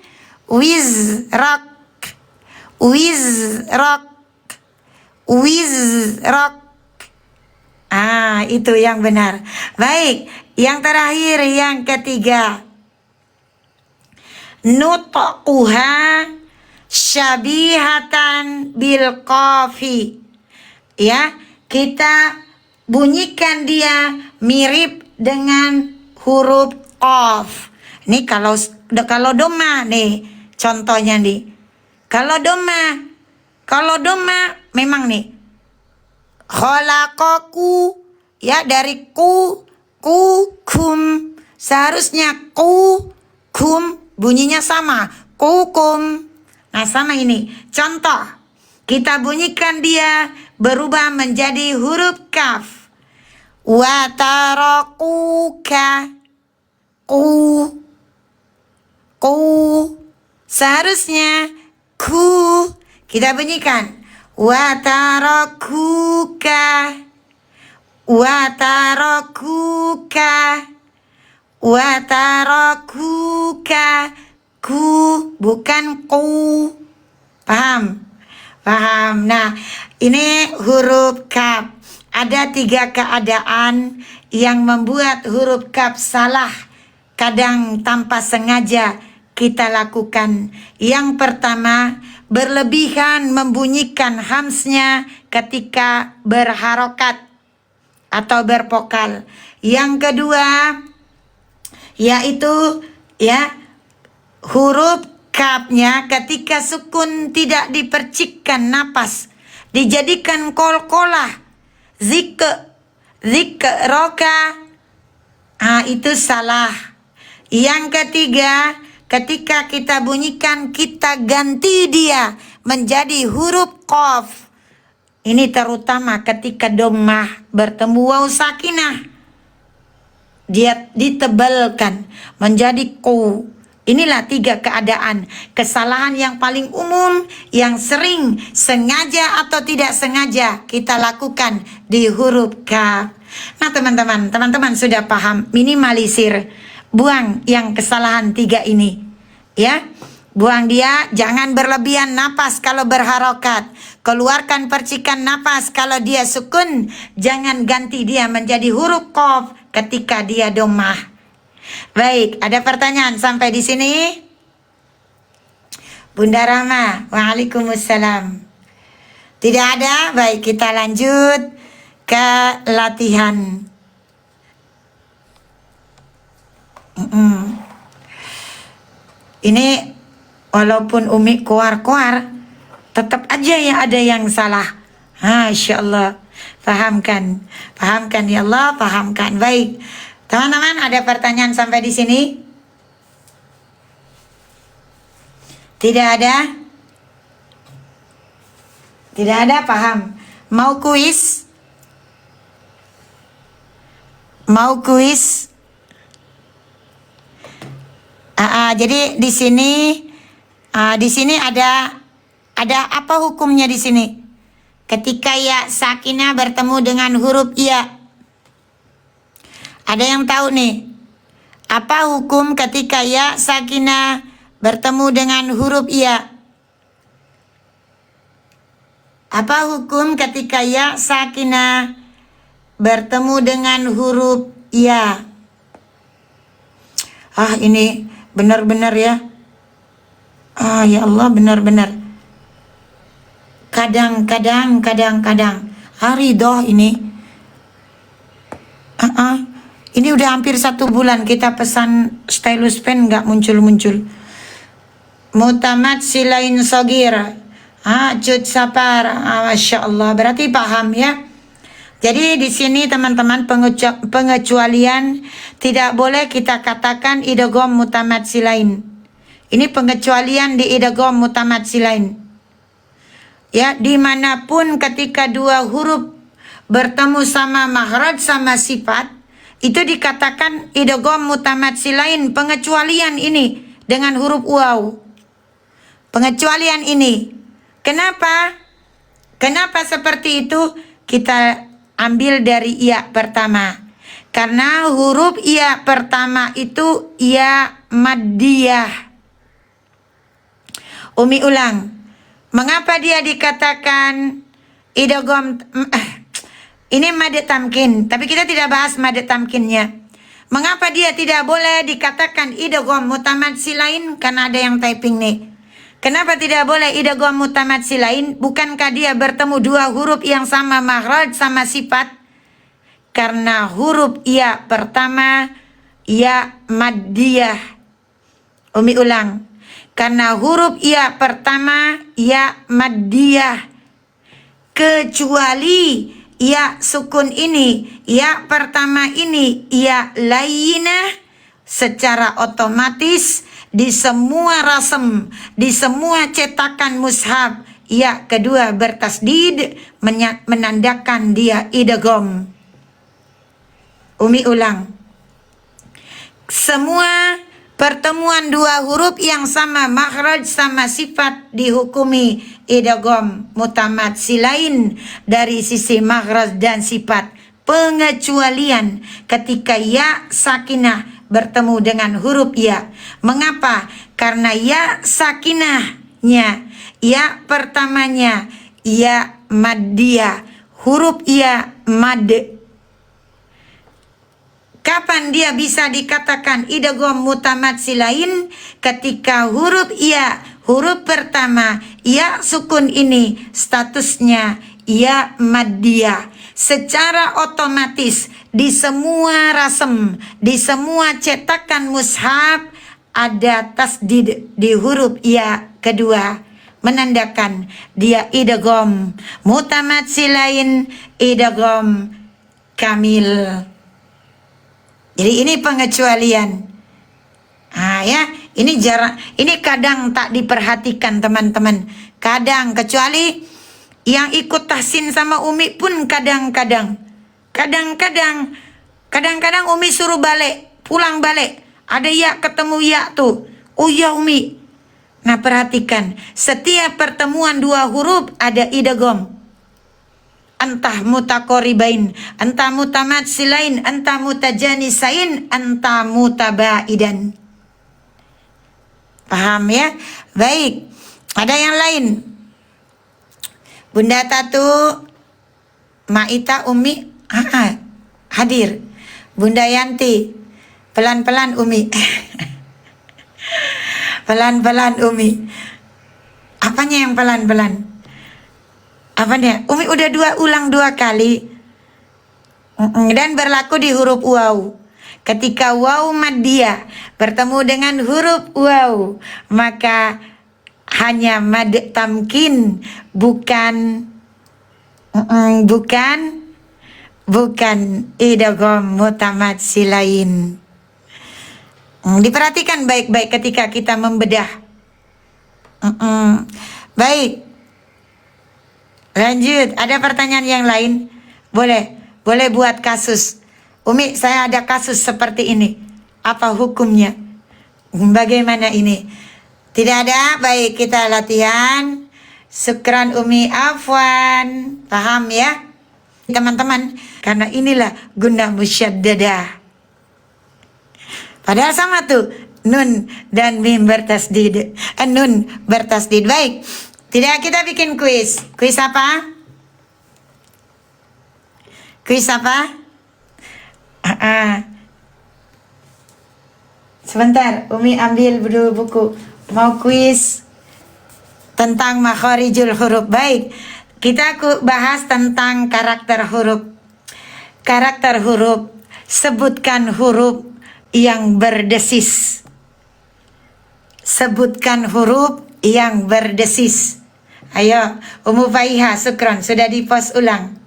wizrak. Itu yang benar. Baik, yang terakhir, yang ketiga. Nutquha syabihatan bil qafi. Ya, kita bunyikan dia mirip dengan huruf qaf. Ini kalau doma nih contohnya nih. Kalau doma memang nih. Khalaqaku, ya, dari kum. Seharusnya kum bunyinya sama. Kukum. Nah, sama ini. Contoh. Kita bunyikan dia berubah menjadi huruf kaf. Wa tarakuka. Seharusnya ku. Kita bunyikan. Wa tarakuka. Wa tarakuka. Wa tarakuka. Ku, bukan ku. Paham? Paham. Nah, ini huruf kaf. Ada 3 keadaan yang membuat huruf kaf salah. Kadang tanpa sengaja kita lakukan. Yang pertama, berlebihan membunyikan hamsnya ketika berharokat atau bervokal. Yang kedua, yaitu huruf kafnya ketika sukun tidak dipercikkan napas, dijadikan kol-kolah, roka, itu salah. Yang ketiga, ketika kita bunyikan kita ganti dia menjadi huruf qaf. Ini terutama ketika dhammah bertemu waw sakinah, dia ditebalkan menjadi ku. Inilah 3 keadaan kesalahan yang paling umum yang sering sengaja atau tidak sengaja kita lakukan di huruf kaf. Nah teman-teman sudah paham, minimalisir, buang yang kesalahan 3 ini ya. Buang dia, jangan berlebihan napas kalau berharokat. Keluarkan percikan napas kalau dia sukun, jangan ganti dia menjadi huruf qaf ketika dia dhammah. Baik, ada pertanyaan sampai di sini? Bunda Rama, waalaikumsalam. Tidak ada? Baik, kita lanjut ke latihan. Ini walaupun Umi koar-koar, tetap aja ya ada yang salah. Masya Allah. Pahamkan ya Allah, pahamkan. Baik, teman-teman, ada pertanyaan sampai di sini? Tidak ada? Tidak ada, paham. Mau kuis? Mau kuis? Jadi di sini ada apa hukumnya di sini? Ketika ya sakinah bertemu dengan huruf ya. Ada yang tahu nih? Apa hukum ketika ya sakinah bertemu dengan huruf ya? Apa hukum ketika ya sakinah bertemu dengan huruf ya? Ini benar-benar ya. Ya Allah, benar-benar. Kadang-kadang ridho ini. Ini udah hampir 1 bulan kita pesan stylus pen nggak muncul-muncul. Mutamad silain sogir. Cut sapar. Masya Allah, berarti paham ya. Jadi di sini teman-teman pengecualian tidak boleh kita katakan idgham mutamad silain. Ini pengecualian di idgham mutamad silain. Ya, dimanapun ketika 2 huruf bertemu sama makhraj sama sifat, itu dikatakan idgham mutamad silain. Pengecualian ini dengan huruf waw. Pengecualian ini. Kenapa? Kenapa seperti itu? Kita ambil dari iya pertama. Karena huruf iya pertama itu iya maddiyah. Umi ulang. Mengapa dia dikatakan idgham? Ini mad tamkin, tapi kita tidak bahas mad tamkinnya. Mengapa dia tidak boleh dikatakan idgham mutamad silain? Karena ada yang typing nih. Kenapa tidak boleh idgham mutamad silain? Bukankah dia bertemu 2 huruf yang sama makhraj sama sifat? Karena huruf ya pertama ya maddiyah. Umi ulang. Karena huruf ya pertama ya maddiyah. Kecuali ya sukun ini, ya pertama ini, ya layyinah, secara otomatis di semua rasem, di semua cetakan mushaf, ya kedua bertasdid menandakan dia idgham. Umi ulang. Semua pertemuan dua huruf yang sama makhraj sama sifat dihukumi idgham mutamatsilain dari sisi makhraj dan sifat. Pengecualian ketika ya sakinah bertemu dengan huruf ya. Mengapa? Karena ya sakinahnya, ya pertamanya ya maddiyah, huruf ya mad. Kapan dia bisa dikatakan idgham mutamatsilain? Ketika huruf ya, huruf pertama ya sukun ini statusnya ya maddiyah. Secara otomatis di semua rasem, di semua cetakan mushaf ada tasdid di huruf ya kedua, menandakan dia idgham mutamatsilain, idgham kamil. Jadi ini pengecualian. Ya, ini jarang, ini kadang tak diperhatikan teman-teman. Kadang, kecuali yang ikut tahsin sama Umi pun kadang-kadang Umi suruh balik, pulang balik. Ada ya ketemu ya tuh. Oh ya Umi. Nah perhatikan, setiap pertemuan dua huruf ada idgham. Entah mutaqaribain, entah mutamatsilain, entah mutajanisain, entah mutabaidan. Paham ya? Baik. Ada yang lain? Bunda Tatu, Maita, Umi, hadir. Bunda Yanti, pelan-pelan Umi. Pelan-pelan Umi. Apanya yang pelan-pelan? Apanya? Umi udah ulang dua kali. Dan berlaku di huruf waw. Ketika waw maddiyah bertemu dengan huruf waw, maka hanya mad tamkin, bukan idgham mutamatsilain. Diperhatikan baik-baik ketika kita membedah. Baik. Lanjut, ada pertanyaan yang lain? Boleh buat kasus. Umi, saya ada kasus seperti ini. Apa hukumnya? Bagaimana ini? Tidak ada? Baik, kita latihan. Syukran Umi, afwan. Paham ya? Teman-teman, karena inilah guna musyaddadah. Padahal sama tuh, nun dan mim bertasdid. Nun bertasdid. Baik. Tidak, kita bikin kuis. Kuis apa? Kuis apa? Sebentar, Umi ambil dulu buku. Mau kuis tentang makharijul huruf. Baik, kita bahas tentang karakter huruf. Karakter huruf. Sebutkan huruf yang berdesis. Sebutkan huruf yang berdesis. Ayo, Ummu Faiha, syukron, sudah di-post ulang.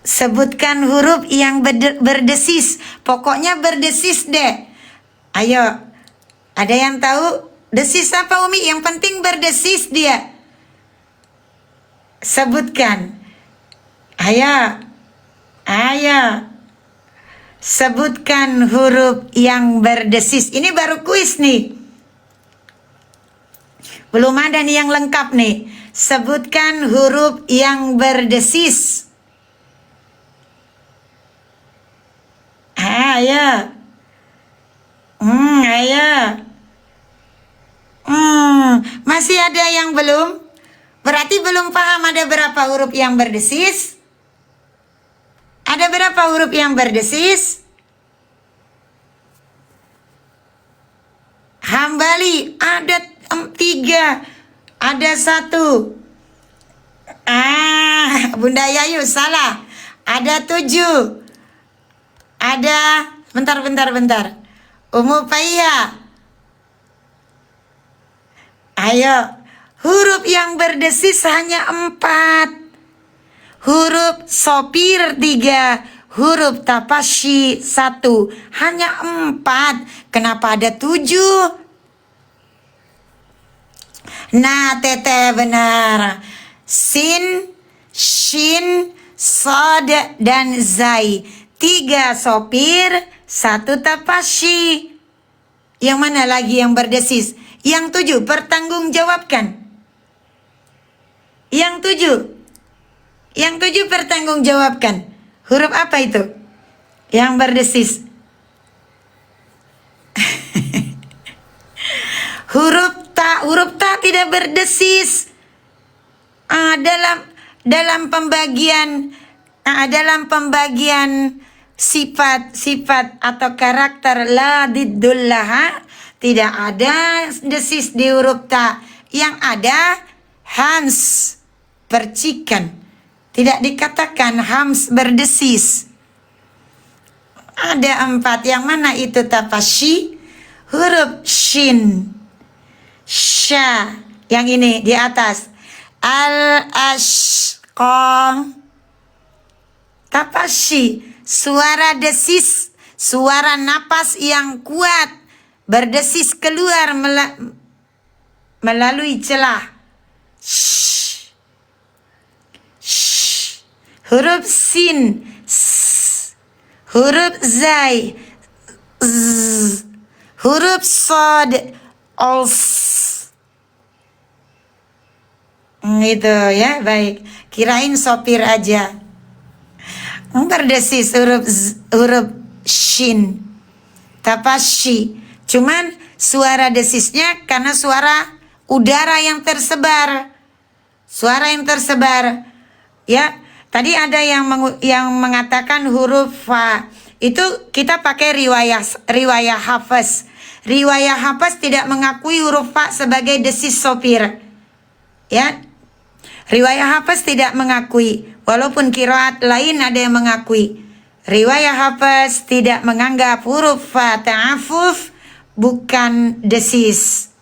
Sebutkan huruf yang berdesis. Pokoknya berdesis deh. Ayo, ada yang tahu desis apa Umi? Yang penting berdesis dia. Sebutkan. Ayo. Sebutkan huruf yang berdesis. Ini baru kuis nih. Belum ada nih yang lengkap nih. Sebutkan huruf yang berdesis. Ayo. Masih ada yang belum? Berarti belum paham ada berapa huruf yang berdesis? Ada berapa huruf yang berdesis? Hambali, ada 3. Ada 1. Bunda Yayu salah. Ada 7. Ada, bentar. Ummu Faiha. Ayo, huruf yang berdesis hanya 4. Huruf sopir 3, huruf tapasyi 1. Hanya 4. Kenapa ada 7? Nah, Teteh benar. Sin, shin, sod, dan zai. 3 sopir, 1 tapasyi. Yang mana lagi yang berdesis? Yang 7 pertanggungjawabkan. Yang 7 pertanggungjawabkan. Huruf apa itu? Yang berdesis. Huruf ta tidak berdesis. Dalam pembagian sifat atau karakter la diddullaha tidak ada desis di huruf ta. Yang ada hams, percikan. Tidak dikatakan hams berdesis. Ada 4. Yang mana itu tapasyi? Huruf shin, sya. Yang ini di atas. Al-ashqa. Tapasyi, suara desis, suara napas yang kuat berdesis keluar melalui celah. Shh. Shh. Huruf sin, s. Huruf zai, z. Huruf sod, os. Gitu ya, baik. Kirain sopir aja. Berdesis huruf shin, tapasyi. Cuman suara desisnya karena suara udara yang tersebar. Suara yang tersebar. Ya, tadi ada yang mengatakan huruf fa. Itu kita pakai riwayah Hafs. Riwayah Hafs tidak mengakui huruf fa sebagai desis sopir. Ya. Riwayah Hafs tidak mengakui, walaupun qiraat lain ada yang mengakui. Riwayah Hafs tidak menganggap huruf fa ta'affuf bukan desis.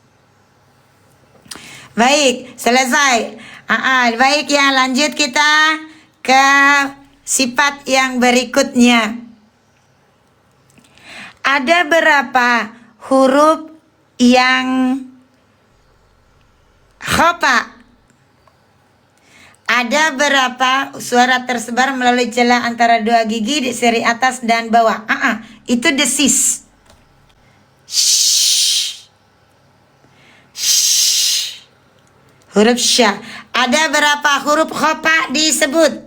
Baik, selesai. Baik ya, lanjut kita ke sifat yang berikutnya. Ada berapa huruf yang khata? Ada berapa suara tersebar melalui celah antara 2 gigi di seri atas dan bawah? Itu desis. Shh. Shh. Huruf sya. Ada berapa huruf khofa disebut?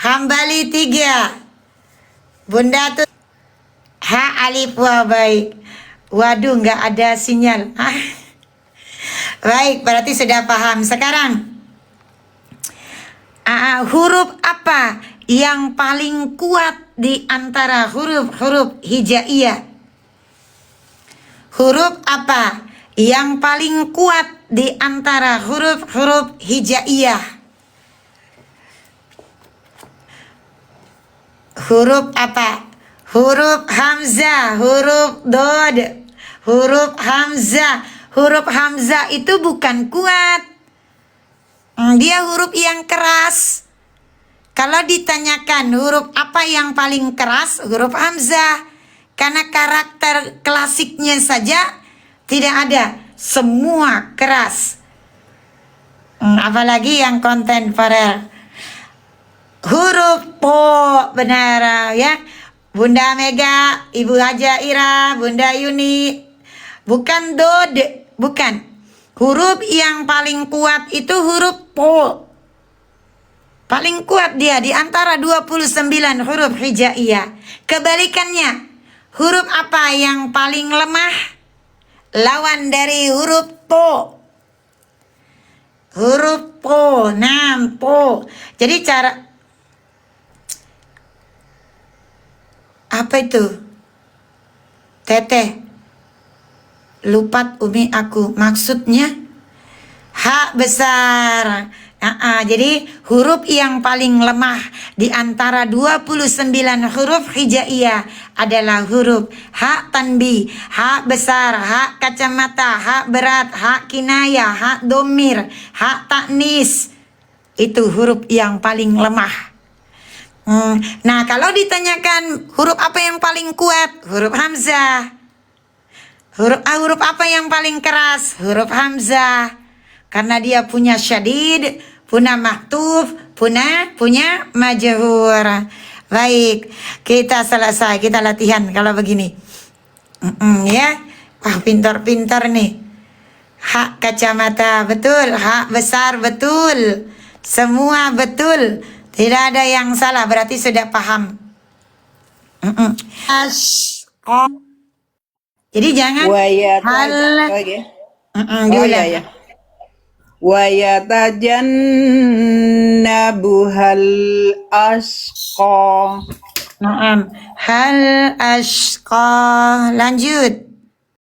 Hambali 3. Bunda tuh ha alif wa, baik. Waduh, nggak ada sinyal. Baik, berarti sudah paham. Sekarang huruf apa yang paling kuat di antara huruf-huruf hijaiyah? Huruf apa yang paling kuat di antara huruf-huruf hijaiyah? Huruf apa? Huruf hamzah, huruf dod, huruf hamzah. Huruf hamzah itu bukan kuat. Dia huruf yang keras. Kalau ditanyakan huruf apa yang paling keras, huruf hamzah. Karena karakter klasiknya saja tidak ada. Semua keras. Apalagi yang kontemporer. Huruf po, benar ya. Bunda Mega, Ibu Haja Ira, Bunda Yuni. Bukan dod, bukan. Huruf yang paling kuat itu huruf po. Paling kuat dia di antara 29 huruf hijaiyah. Kebalikannya, huruf apa yang paling lemah? Lawan dari huruf po. Huruf po, po. Jadi cara apa itu? Teteh. Lupat umi aku. Maksudnya ha besar. Jadi huruf yang paling lemah di antara 29 huruf hijaiyah adalah huruf ha tanbih, ha besar, ha kacamata, ha berat, ha kinayah, ha domir, ha taknis. Itu huruf yang paling lemah. Nah, kalau ditanyakan huruf apa yang paling kuat? Huruf hamzah. Huruf apa yang paling keras? Huruf hamzah. Karena dia punya syadid, punya maktuf, punya majhur. Baik, kita selesai. Kita latihan kalau begini. Ya. Wah, pintar-pintar nih. Hak kacamata betul, hak besar betul. Semua betul. Tidak ada yang salah, berarti sudah paham. Ashqa. Jadi jangan hal. lagi. Diulang. Ya. Wa yatajannabuhal ashqa. Hal ashqa. Lanjut.